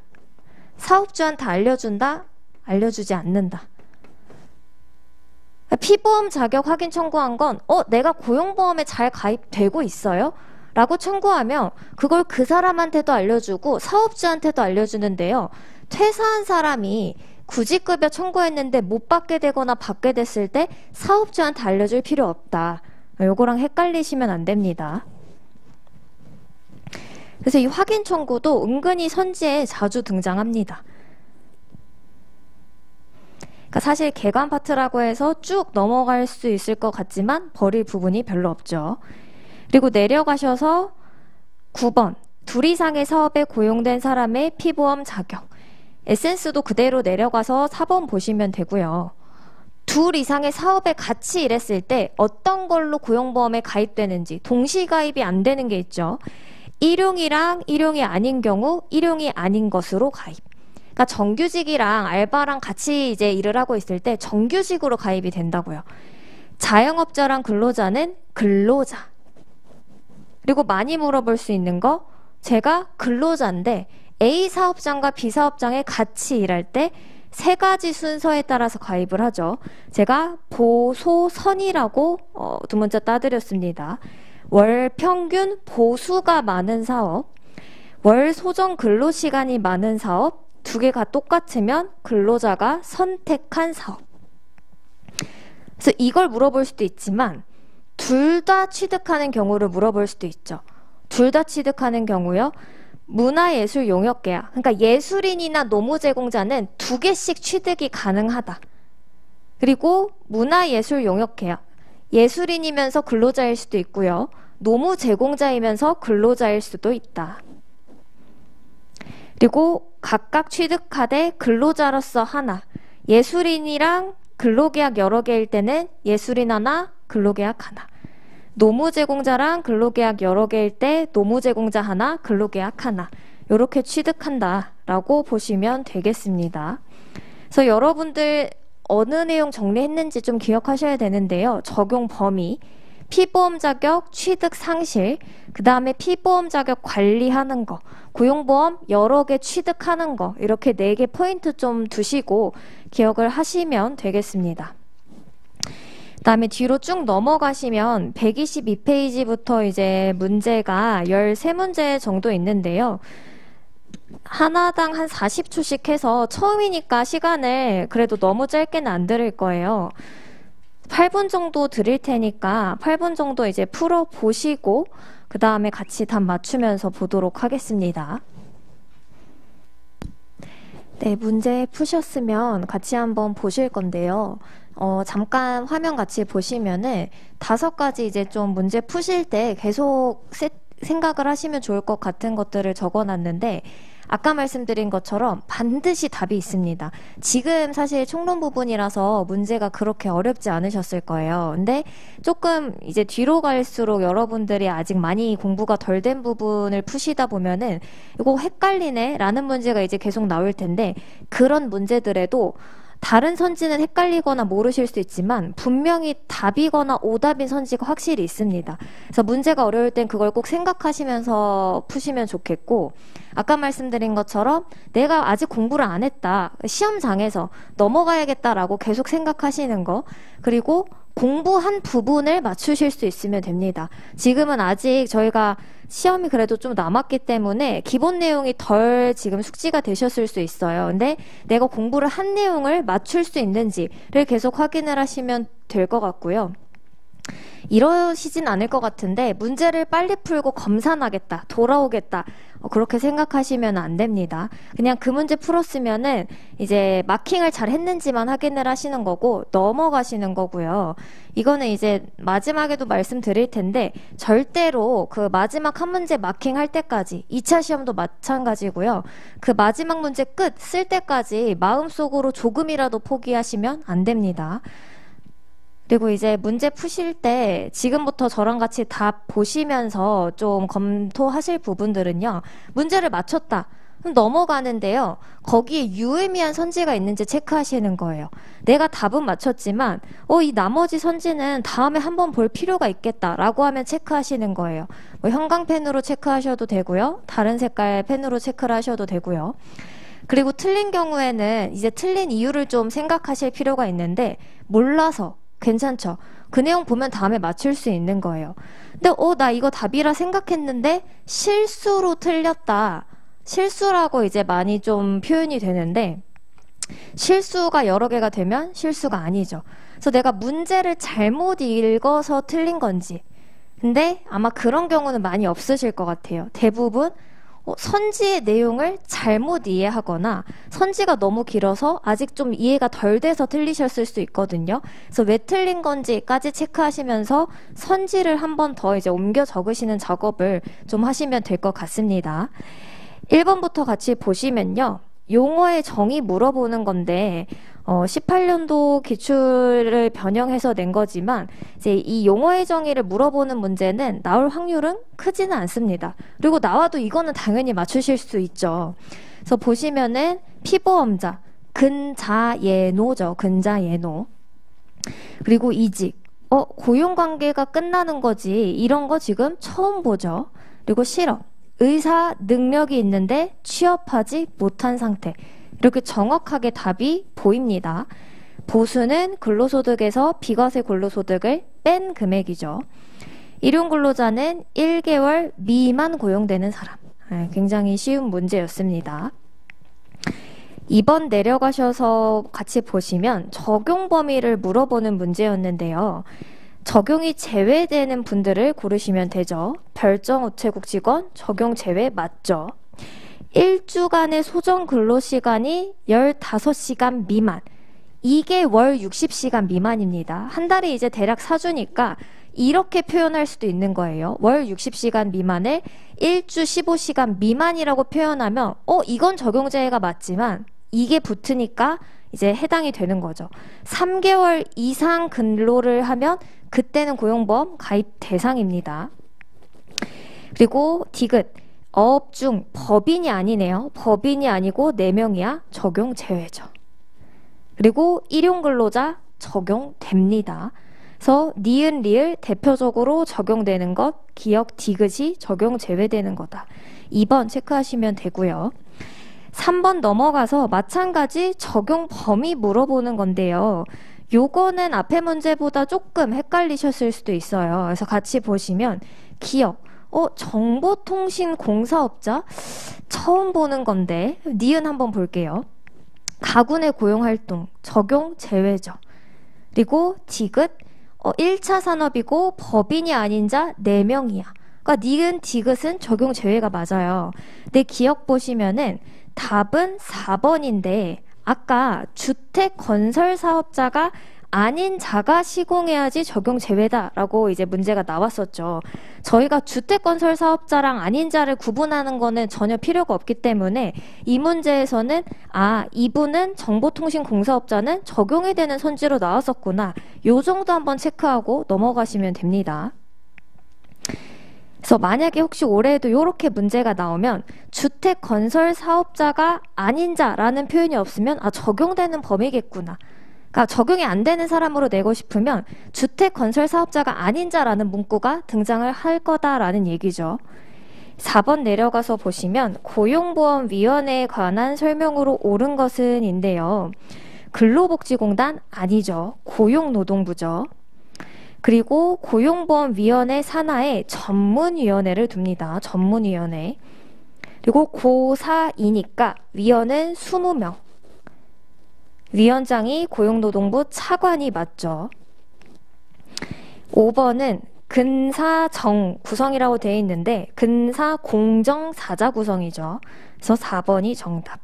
사업주한테 알려준다? 알려주지 않는다. 피보험 자격 확인 청구한 건 내가 고용보험에 잘 가입되고 있어요? 라고 청구하면 그걸 그 사람한테도 알려주고 사업주한테도 알려주는데요. 퇴사한 사람이 구직급여 청구했는데 못 받게 되거나 받게 됐을 때 사업주한테 알려줄 필요 없다. 요거랑 헷갈리시면 안 됩니다. 그래서 이 확인 청구도 은근히 선지에 자주 등장합니다. 그러니까 사실 개관 파트라고 해서 쭉 넘어갈 수 있을 것 같지만 버릴 부분이 별로 없죠. 그리고 내려가셔서 9번 둘 이상의 사업에 고용된 사람의 피보험 자격 에센스도 그대로 내려가서 4번 보시면 되고요. 둘 이상의 사업에 같이 일했을 때 어떤 걸로 고용보험에 가입되는지 동시가입이 안 되는 게 있죠. 일용이랑 일용이 아닌 경우 일용이 아닌 것으로 가입. 그러니까 정규직이랑 알바랑 같이 이제 일을 하고 있을 때 정규직으로 가입이 된다고요. 자영업자랑 근로자는 근로자. 그리고 많이 물어볼 수 있는 거 제가 근로자인데 A 사업장과 B 사업장에 같이 일할 때 세 가지 순서에 따라서 가입을 하죠. 제가 보소선이라고 두 문자 따드렸습니다. 월 평균 보수가 많은 사업, 월 소정 근로시간이 많은 사업, 두 개가 똑같으면 근로자가 선택한 사업. 그래서 이걸 물어볼 수도 있지만 둘 다 취득하는 경우를 물어볼 수도 있죠. 둘 다 취득하는 경우요. 문화예술 용역계약, 그러니까 예술인이나 노무제공자는 두 개씩 취득이 가능하다. 그리고 문화예술 용역계약, 예술인이면서 근로자일 수도 있고요. 노무제공자이면서 근로자일 수도 있다. 그리고 각각 취득하되 근로자로서 하나, 예술인이랑 근로계약 여러 개일 때는 예술인 하나, 근로계약 하나. 노무제공자랑 근로계약 여러 개일 때 노무제공자 하나, 근로계약 하나. 이렇게 취득한다라고 보시면 되겠습니다. 그래서 여러분들 어느 내용 정리했는지 좀 기억하셔야 되는데요. 적용 범위, 피보험 자격 취득 상실, 그 다음에 피보험 자격 관리하는 거, 고용보험 여러 개 취득하는 거, 이렇게 4개 포인트 좀 두시고 기억을 하시면 되겠습니다. 그 다음에 뒤로 쭉 넘어가시면 122페이지부터 이제 문제가 13문제 정도 있는데요. 하나당 한 40초씩 해서 처음이니까 시간을 그래도 너무 짧게는 안 드릴 거예요. 8분 정도 드릴 테니까 8분 정도 이제 풀어보시고 그 다음에 같이 답 맞추면서 보도록 하겠습니다. 네, 문제 푸셨으면 같이 한번 보실 건데요. 잠깐 화면 같이 보시면은 5가지 이제 좀 문제 푸실 때 계속 생각을 하시면 좋을 것 같은 것들을 적어놨는데 아까 말씀드린 것처럼 반드시 답이 있습니다. 지금 사실 총론 부분이라서 문제가 그렇게 어렵지 않으셨을 거예요. 근데 조금 이제 뒤로 갈수록 여러분들이 아직 많이 공부가 덜 된 부분을 푸시다 보면은 이거 헷갈리네 라는 문제가 이제 계속 나올 텐데 그런 문제들에도 다른 선지는 헷갈리거나 모르실 수 있지만 분명히 답이거나 오답인 선지가 확실히 있습니다. 그래서 문제가 어려울 땐 그걸 꼭 생각하시면서 푸시면 좋겠고 아까 말씀드린 것처럼 내가 아직 공부를 안 했다. 시험장에서 넘어가야겠다라고 계속 생각하시는 거 그리고 공부한 부분을 맞추실 수 있으면 됩니다. 지금은 아직 저희가 시험이 그래도 좀 남았기 때문에 기본 내용이 덜 지금 숙지가 되셨을 수 있어요. 근데 내가 공부를 한 내용을 맞출 수 있는지를 계속 확인을 하시면 될 것 같고요. 이러시진 않을 것 같은데 문제를 빨리 풀고 검산하겠다, 돌아오겠다 그렇게 생각하시면 안 됩니다. 그냥 그 문제 풀었으면은 이제 마킹을 잘 했는지만 확인을 하시는 거고 넘어가시는 거고요. 이거는 이제 마지막에도 말씀드릴 텐데 절대로 그 마지막 한 문제 마킹할 때까지 2차 시험도 마찬가지고요. 그 마지막 문제 끝 쓸 때까지 마음속으로 조금이라도 포기하시면 안 됩니다. 그리고 이제 문제 푸실 때 지금부터 저랑 같이 답 보시면서 좀 검토하실 부분들은요. 문제를 맞췄다. 그럼 넘어가는데요. 거기에 유의미한 선지가 있는지 체크하시는 거예요. 내가 답은 맞췄지만 이 나머지 선지는 다음에 한번 볼 필요가 있겠다라고 하면 체크하시는 거예요. 뭐 형광펜으로 체크하셔도 되고요. 다른 색깔 펜으로 체크를 하셔도 되고요. 그리고 틀린 경우에는 이제 틀린 이유를 좀 생각하실 필요가 있는데 몰라서 괜찮죠. 그 내용 보면 다음에 맞출 수 있는 거예요. 근데 나 이거 답이라 생각했는데 실수로 틀렸다. 실수라고 이제 많이 좀 표현이 되는데 실수가 여러 개가 되면 실수가 아니죠. 그래서 내가 문제를 잘못 읽어서 틀린 건지. 근데 아마 그런 경우는 많이 없으실 것 같아요. 대부분 선지의 내용을 잘못 이해하거나 선지가 너무 길어서 아직 좀 이해가 덜 돼서 틀리셨을 수 있거든요. 그래서 왜 틀린 건지까지 체크하시면서 선지를 한 번 더 이제 옮겨 적으시는 작업을 좀 하시면 될 것 같습니다. 1번부터 같이 보시면요. 용어의 정의 물어보는 건데 18년도 기출을 변형해서 낸 거지만 이제 이 용어의 정의를 물어보는 문제는 나올 확률은 크지는 않습니다. 그리고 나와도 이거는 당연히 맞추실 수 있죠. 그래서 보시면은 피보험자, 근자예노죠. 근자예노. 그리고 이직. 고용관계가 끝나는 거지. 이런 거 지금 처음 보죠. 그리고 실업. 의사 능력이 있는데 취업하지 못한 상태. 이렇게 정확하게 답이 보입니다. 보수는 근로소득에서 비과세 근로소득을 뺀 금액이죠. 일용근로자는 1개월 미만 고용되는 사람. 굉장히 쉬운 문제였습니다. 2번 내려가셔서 같이 보시면 적용 범위를 물어보는 문제였는데요. 적용이 제외되는 분들을 고르시면 되죠. 별정 우체국 직원 적용 제외 맞죠? 1주간의 소정 근로시간이 15시간 미만. 이게 월 60시간 미만입니다. 한 달에 이제 대략 4주니까 이렇게 표현할 수도 있는 거예요. 월 60시간 미만을 1주 15시간 미만이라고 표현하면 이건 적용제외가 맞지만 이게 붙으니까 이제 해당이 되는 거죠. 3개월 이상 근로를 하면 그때는 고용보험 가입 대상입니다. 그리고 디귿. 어업 중 법인이 아니네요. 법인이 아니고 4명이야 적용 제외죠. 그리고 일용근로자 적용됩니다. 그래서 니은 리을 대표적으로 적용되는 것 기억 디귿이 적용 제외되는 거다. 2번 체크하시면 되고요. 3번 넘어가서 마찬가지 적용 범위 물어보는 건데요. 요거는 앞에 문제보다 조금 헷갈리셨을 수도 있어요. 그래서 같이 보시면 기업 정보통신공사업자 처음 보는 건데 니은 한번 볼게요. 가구 내 고용활동 적용 제외죠. 그리고 디귿 1차 산업이고 법인이 아닌 자 4명이야. 그러니까 니은 디귿은 적용 제외가 맞아요. 근데 기억 보시면은 답은 4번인데 아까 주택 건설 사업자가 아닌 자가 시공해야지 적용 제외다라고 이제 문제가 나왔었죠. 저희가 주택건설 사업자랑 아닌 자를 구분하는 거는 전혀 필요가 없기 때문에 이 문제에서는 이분은 정보통신공사업자는 적용이 되는 선지로 나왔었구나. 요 정도 한번 체크하고 넘어가시면 됩니다. 그래서 만약에 혹시 올해에도 이렇게 문제가 나오면 주택건설 사업자가 아닌 자라는 표현이 없으면 적용되는 범위겠구나. 그러니까 적용이 안 되는 사람으로 내고 싶으면 주택건설 사업자가 아닌 자라는 문구가 등장을 할 거다라는 얘기죠. 4번 내려가서 보시면 고용보험위원회에 관한 설명으로 옳은 것은 인데요. 근로복지공단 아니죠. 고용노동부죠. 그리고 고용보험위원회 산하에 전문위원회를 둡니다. 전문위원회. 그리고 고4이니까 위원은 20명. 위원장이 고용노동부 차관이 맞죠. 5번은 근사정 구성이라고 되어 있는데 근사공정사자 구성이죠. 그래서 4번이 정답.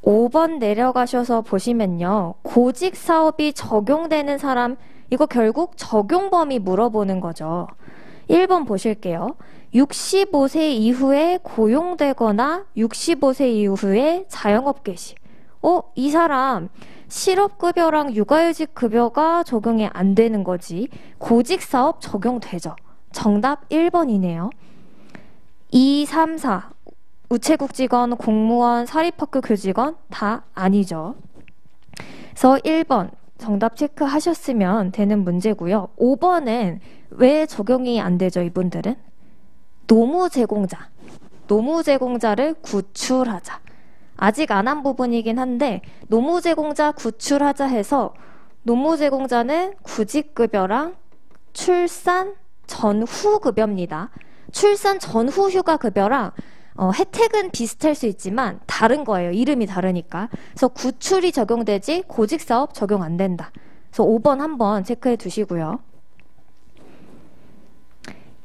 5번 내려가셔서 보시면요. 고직사업이 적용되는 사람, 이거 결국 적용범위 물어보는 거죠. 1번 보실게요. 65세 이후에 고용되거나 65세 이후에 자영업 개시. 이 사람 실업급여랑 육아휴직급여가 적용이 안 되는 거지. 고직사업 적용되죠. 정답 1번이네요. 2, 3, 4. 우체국 직원, 공무원, 사립학교 교직원 다 아니죠. 그래서 1번 정답 체크하셨으면 되는 문제고요. 5번은 왜 적용이 안 되죠, 이분들은? 노무제공자. 노무제공자를 구출하자. 아직 안 한 부분이긴 한데 노무제공자 구출하자 해서 노무제공자는 구직급여랑 출산 전후 급여입니다. 출산 전후 휴가급여랑 혜택은 비슷할 수 있지만 다른 거예요. 이름이 다르니까. 그래서 구출이 적용되지 고직사업 적용 안 된다. 그래서 5번 한번 체크해 두시고요.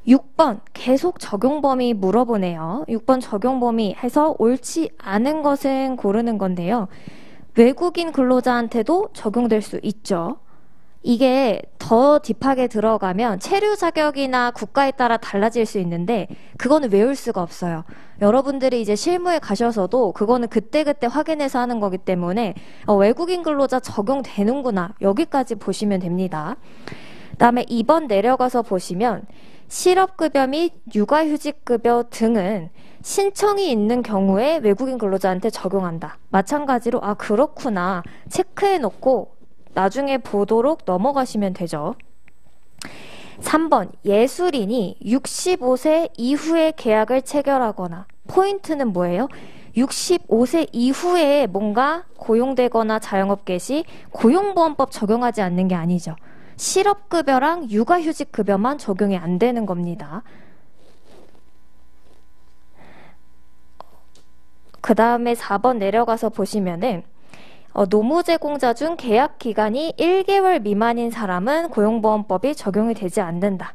6번 계속 적용 범위 물어보네요. 6번 적용 범위 해서 옳지 않은 것은 고르는 건데요. 외국인 근로자한테도 적용될 수 있죠. 이게 더 딥하게 들어가면 체류 자격이나 국가에 따라 달라질 수 있는데 그거는 외울 수가 없어요. 여러분들이 이제 실무에 가셔서도 그거는 그때그때 확인해서 하는 거기 때문에 외국인 근로자 적용되는구나 여기까지 보시면 됩니다. 그다음에 2번 내려가서 보시면 실업급여 및 육아휴직급여 등은 신청이 있는 경우에 외국인 근로자한테 적용한다. 마찬가지로 그렇구나 체크해놓고 나중에 보도록 넘어가시면 되죠. 3번 예술인이 65세 이후에 계약을 체결하거나 포인트는 뭐예요? 65세 이후에 뭔가 고용되거나 자영업 개시 고용보험법 적용하지 않는 게 아니죠. 실업급여랑 육아휴직급여만 적용이 안 되는 겁니다. 그 다음에 4번 내려가서 보시면은 노무제공자 중 계약기간이 1개월 미만인 사람은 고용보험법이 적용이 되지 않는다.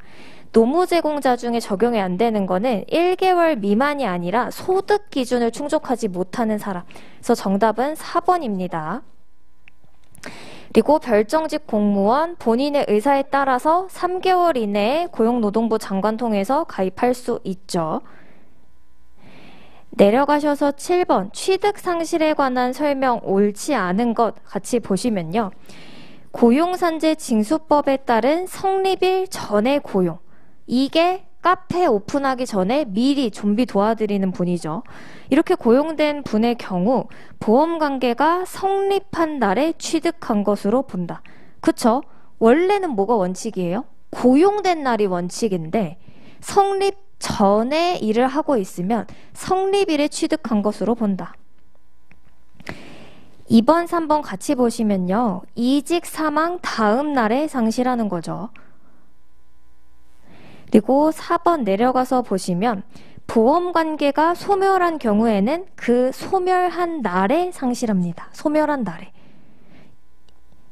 노무제공자 중에 적용이 안 되는 거는 1개월 미만이 아니라 소득 기준을 충족하지 못하는 사람. 그래서 정답은 4번입니다. 그리고 별정직 공무원 본인의 의사에 따라서 3개월 이내에 고용노동부 장관 통해서 가입할 수 있죠. 내려가셔서 7번 취득 상실에 관한 설명 옳지 않은 것 같이 보시면요. 고용산재 징수법에 따른 성립일 전에 고용. 이게 카페 오픈하기 전에 미리 좀비 도와드리는 분이죠. 이렇게 고용된 분의 경우 보험관계가 성립한 날에 취득한 것으로 본다. 그쵸? 원래는 뭐가 원칙이에요? 고용된 날이 원칙인데 성립 전에 일을 하고 있으면 성립일에 취득한 것으로 본다. 2번, 3번 같이 보시면요. 이직 사망 다음 날에 상실하는 거죠. 그리고 4번 내려가서 보시면 보험관계가 소멸한 경우에는 그 소멸한 날에 상실합니다. 소멸한 날에.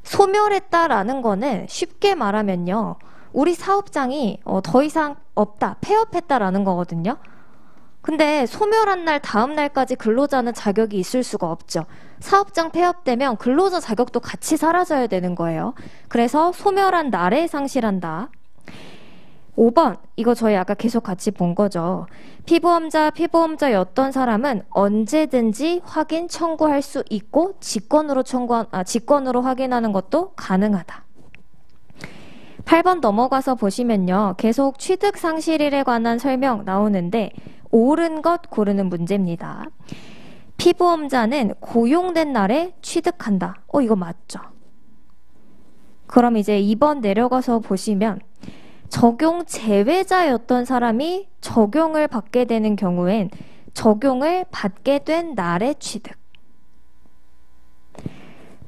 소멸했다라는 거는 쉽게 말하면요. 우리 사업장이 더 이상 없다, 폐업했다라는 거거든요. 근데 소멸한 날 다음 날까지 근로자는 자격이 있을 수가 없죠. 사업장 폐업되면 근로자 자격도 같이 사라져야 되는 거예요. 그래서 소멸한 날에 상실한다. 5번, 이거 저희 아까 계속 같이 본 거죠. 피보험자였던 사람은 언제든지 확인 청구할 수 있고 직권으로 확인하는 것도 가능하다. 8번 넘어가서 보시면요. 계속 취득 상실일에 관한 설명 나오는데 옳은 것 고르는 문제입니다. 피보험자는 고용된 날에 취득한다. 이거 맞죠? 그럼 이제 2번 내려가서 보시면 적용 제외자였던 사람이 적용을 받게 되는 경우엔 적용을 받게 된 날의 취득.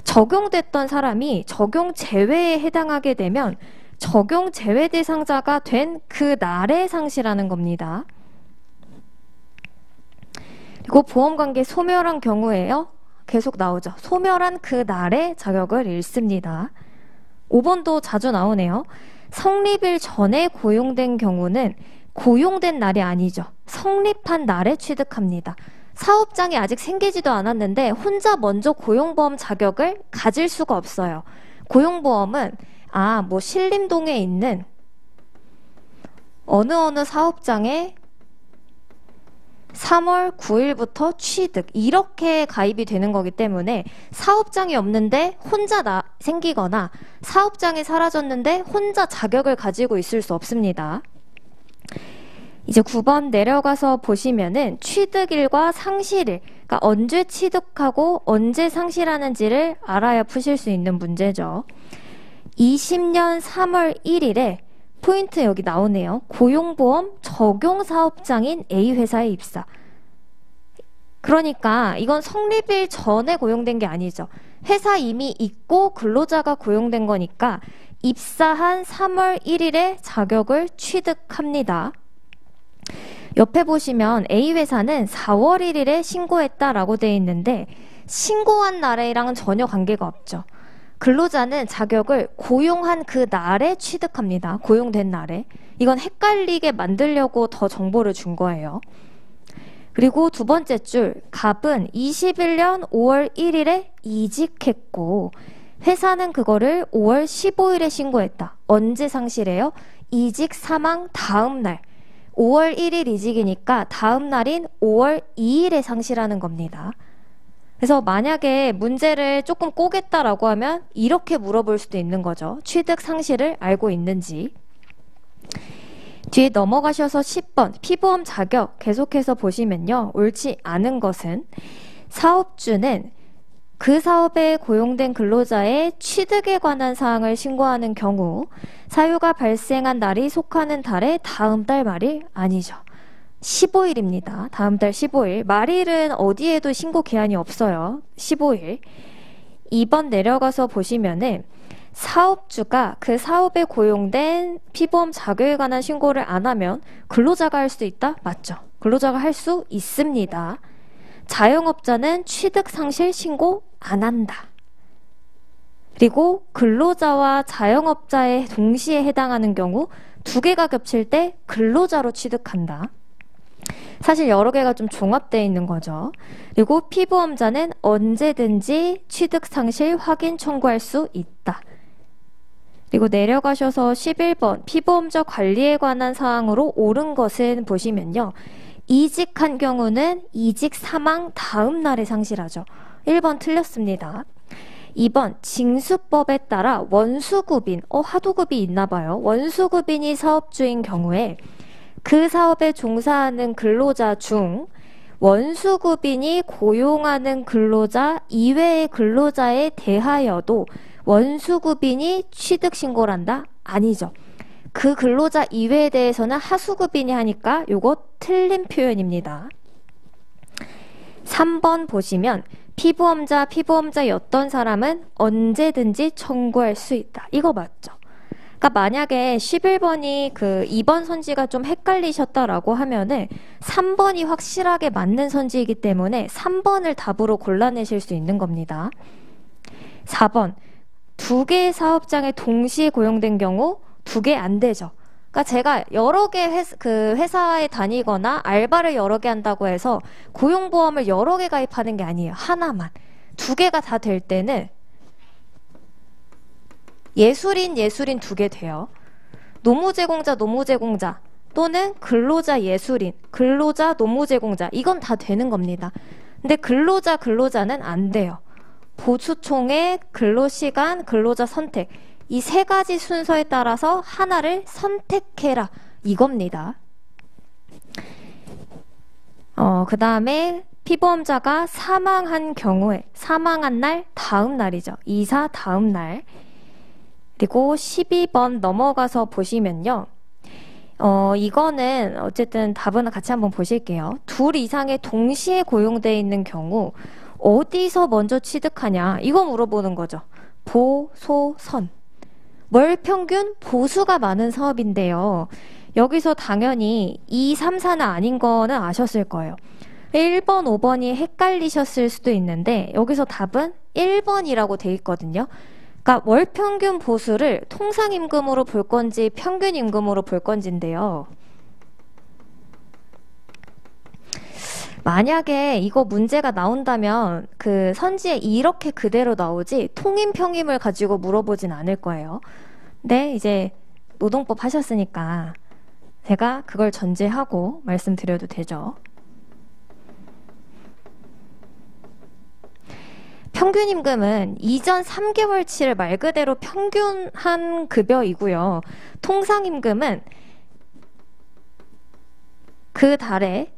적용됐던 사람이 적용 제외에 해당하게 되면 적용 제외 대상자가 된 그 날에 상실하는 겁니다. 그리고 보험관계 소멸한 경우에요. 계속 나오죠. 소멸한 그 날에 자격을 잃습니다. 5번도 자주 나오네요. 성립일 전에 고용된 경우는 고용된 날이 아니죠. 성립한 날에 취득합니다. 사업장이 아직 생기지도 않았는데 혼자 먼저 고용보험 자격을 가질 수가 없어요. 고용보험은 뭐 신림동에 있는 어느 사업장에 3월 9일부터 취득 이렇게 가입이 되는 거기 때문에 사업장이 없는데 혼자 생기거나 사업장이 사라졌는데 혼자 자격을 가지고 있을 수 없습니다. 이제 9번 내려가서 보시면은 취득일과 상실일, 그러니까 언제 취득하고 언제 상실하는지를 알아야 푸실 수 있는 문제죠. 20년 3월 1일에 포인트 여기 나오네요. 고용보험 적용사업장인 A회사에 입사. 그러니까 이건 성립일 전에 고용된 게 아니죠. 회사 이미 있고 근로자가 고용된 거니까 입사한 3월 1일에 자격을 취득합니다. 옆에 보시면 A회사는 4월 1일에 신고했다라고 되어 있는데 신고한 날이랑은 전혀 관계가 없죠. 근로자는 자격을 고용한 그 날에 취득합니다. 고용된 날에. 이건 헷갈리게 만들려고 더 정보를 준 거예요. 그리고 두 번째 줄, 갑은 21년 5월 1일에 이직했고 회사는 그거를 5월 15일에 신고했다. 언제 상실해요? 이직 사망 다음 날. 5월 1일 이직이니까 다음 날인 5월 2일에 상실하는 겁니다. 그래서 만약에 문제를 조금 꼬겠다라고 하면 이렇게 물어볼 수도 있는 거죠. 취득 상실을 알고 있는지. 뒤에 넘어가셔서 10번 피보험 자격 계속해서 보시면요. 옳지 않은 것은 사업주는 그 사업에 고용된 근로자의 취득에 관한 사항을 신고하는 경우 사유가 발생한 날이 속하는 달의 다음 달 말일 아니죠. 15일입니다. 다음 달 15일. 말일은 어디에도 신고 기한이 없어요. 15일. 2번 내려가서 보시면은 사업주가 그 사업에 고용된 피보험 자격에 관한 신고를 안 하면 근로자가 할 수 있다? 맞죠. 근로자가 할 수 있습니다. 자영업자는 취득 상실 신고 안 한다. 그리고 근로자와 자영업자에 동시에 해당하는 경우 두 개가 겹칠 때 근로자로 취득한다. 사실 여러 개가 좀 종합되어 있는 거죠. 그리고 피보험자는 언제든지 취득 상실 확인 청구할 수 있다. 그리고 내려가셔서 11번 피보험자 관리에 관한 사항으로 옳은 것은 보시면요. 이직한 경우는 이직 사망 다음 날에 상실하죠. 1번 틀렸습니다. 2번 징수법에 따라 원수급인, 하도급이 있나 봐요. 원수급인이 사업주인 경우에 그 사업에 종사하는 근로자 중 원수급인이 고용하는 근로자 이외의 근로자에 대하여도 원수급인이 취득신고를 한다? 아니죠. 그 근로자 이외에 대해서는 하수급인이 하니까 요거 틀린 표현입니다. 3번 보시면 피보험자였던 사람은 언제든지 청구할 수 있다. 이거 맞죠? 그러니까 만약에 11번이 그 2번 선지가 좀 헷갈리셨다라고 하면은 3번이 확실하게 맞는 선지이기 때문에 3번을 답으로 골라내실 수 있는 겁니다. 4번 두 개의 사업장에 동시에 고용된 경우 두 개 안 되죠. 그러니까 제가 여러 개 회사에 다니거나 알바를 여러 개 한다고 해서 고용보험을 여러 개 가입하는 게 아니에요. 하나만. 두 개가 다 될 때는 예술인 두 개 돼요. 노무제공자 또는 근로자 예술인, 근로자 노무제공자 이건 다 되는 겁니다. 근데 근로자는 안 돼요. 보수총액, 근로시간, 근로자 선택 이 세 가지 순서에 따라서 하나를 선택해라 이겁니다. 그 다음에 피보험자가 사망한 경우에 사망한 날 다음 날이죠. 이사 다음 날. 그리고 12번 넘어가서 보시면요. 이거는 어쨌든 답은 같이 한번 보실게요. 둘 이상의 동시에 고용되어 있는 경우 어디서 먼저 취득하냐 이거 물어보는 거죠. 보소선. 월평균 보수가 많은 사업인데요. 여기서 당연히 2, 3, 4는 아닌 거는 아셨을 거예요. 1번, 5번이 헷갈리셨을 수도 있는데 여기서 답은 1번이라고 돼 있거든요. 그러니까 월 평균 보수를 통상임금으로 볼 건지 평균임금으로 볼 건지인데요. 만약에 이거 문제가 나온다면 그 선지에 이렇게 그대로 나오지 통임 평임을 가지고 물어보진 않을 거예요. 근데 이제 노동법 하셨으니까 제가 그걸 전제하고 말씀드려도 되죠. 평균임금은 이전 3개월치를 말 그대로 평균한 급여이고요. 통상임금은 그 달에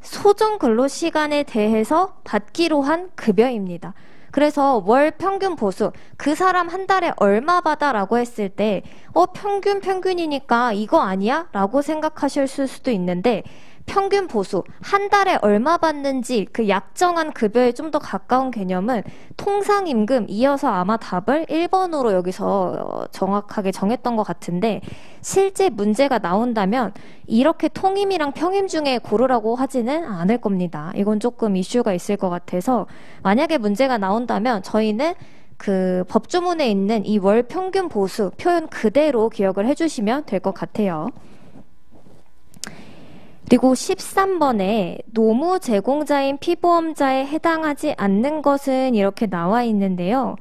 소정 근로시간에 대해서 받기로 한 급여입니다. 그래서 월 평균 보수, 그 사람 한 달에 얼마 받아? 라고 했을 때 평균이니까 이거 아니야? 라고 생각하실 수도 있는데 평균 보수, 한 달에 얼마 받는지 그 약정한 급여에 좀 더 가까운 개념은 통상임금, 이어서 아마 답을 1번으로 여기서 정확하게 정했던 것 같은데 실제 문제가 나온다면 이렇게 통임이랑 평임 중에 고르라고 하지는 않을 겁니다. 이건 조금 이슈가 있을 것 같아서 만약에 문제가 나온다면 저희는 그 법조문에 있는 이 월 평균 보수 표현 그대로 기억을 해주시면 될 것 같아요. 그리고 13번에 노무 제공자인 피보험자에 해당하지 않는 것은 이렇게 나와 있는데요.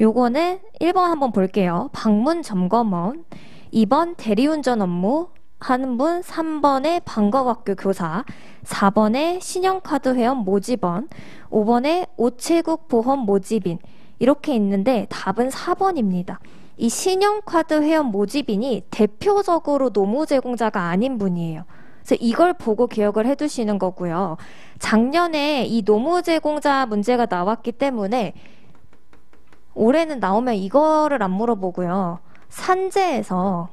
요거는 1번 한번 볼게요. 방문 점검원, 2번 대리운전 업무 하는 분, 3번에 방과학교 교사, 4번에 신용카드 회원 모집원, 5번에 우체국 보험 모집인 이렇게 있는데 답은 4번입니다. 이 신용카드 회원 모집인이 대표적으로 노무 제공자가 아닌 분이에요. 그래서 이걸 보고 기억을 해두시는 거고요. 작년에 이 노무 제공자 문제가 나왔기 때문에 올해는 나오면 이거를 안 물어보고요. 산재에서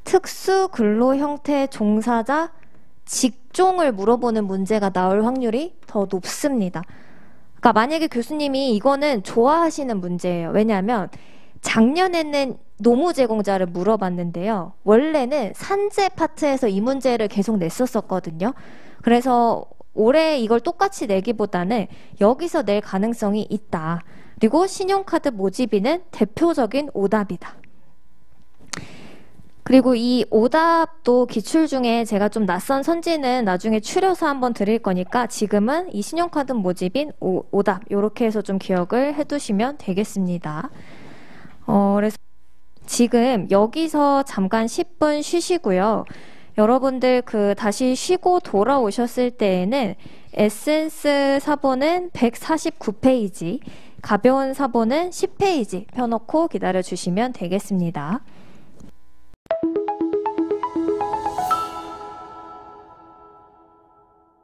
특수 근로 형태 종사자 직종을 물어보는 문제가 나올 확률이 더 높습니다. 그러니까 만약에 교수님이 이거는 좋아하시는 문제예요. 왜냐하면 작년에는 노무 제공자를 물어봤는데요. 원래는 산재 파트에서 이 문제를 계속 냈었거든요. 그래서 올해 이걸 똑같이 내기보다는 여기서 낼 가능성이 있다. 그리고 신용카드 모집인은 대표적인 오답이다. 그리고 이 오답도 기출 중에 제가 좀 낯선 선지는 나중에 추려서 한번 드릴 거니까 지금은 이 신용카드 모집인 오답 이렇게 해서 좀 기억을 해두시면 되겠습니다. 그래서 지금 여기서 잠깐 10분 쉬시고요. 여러분들 다시 쉬고 돌아오셨을 때에는 에센스 사본은 149페이지, 가벼운 사본은 10페이지 펴놓고 기다려 주시면 되겠습니다.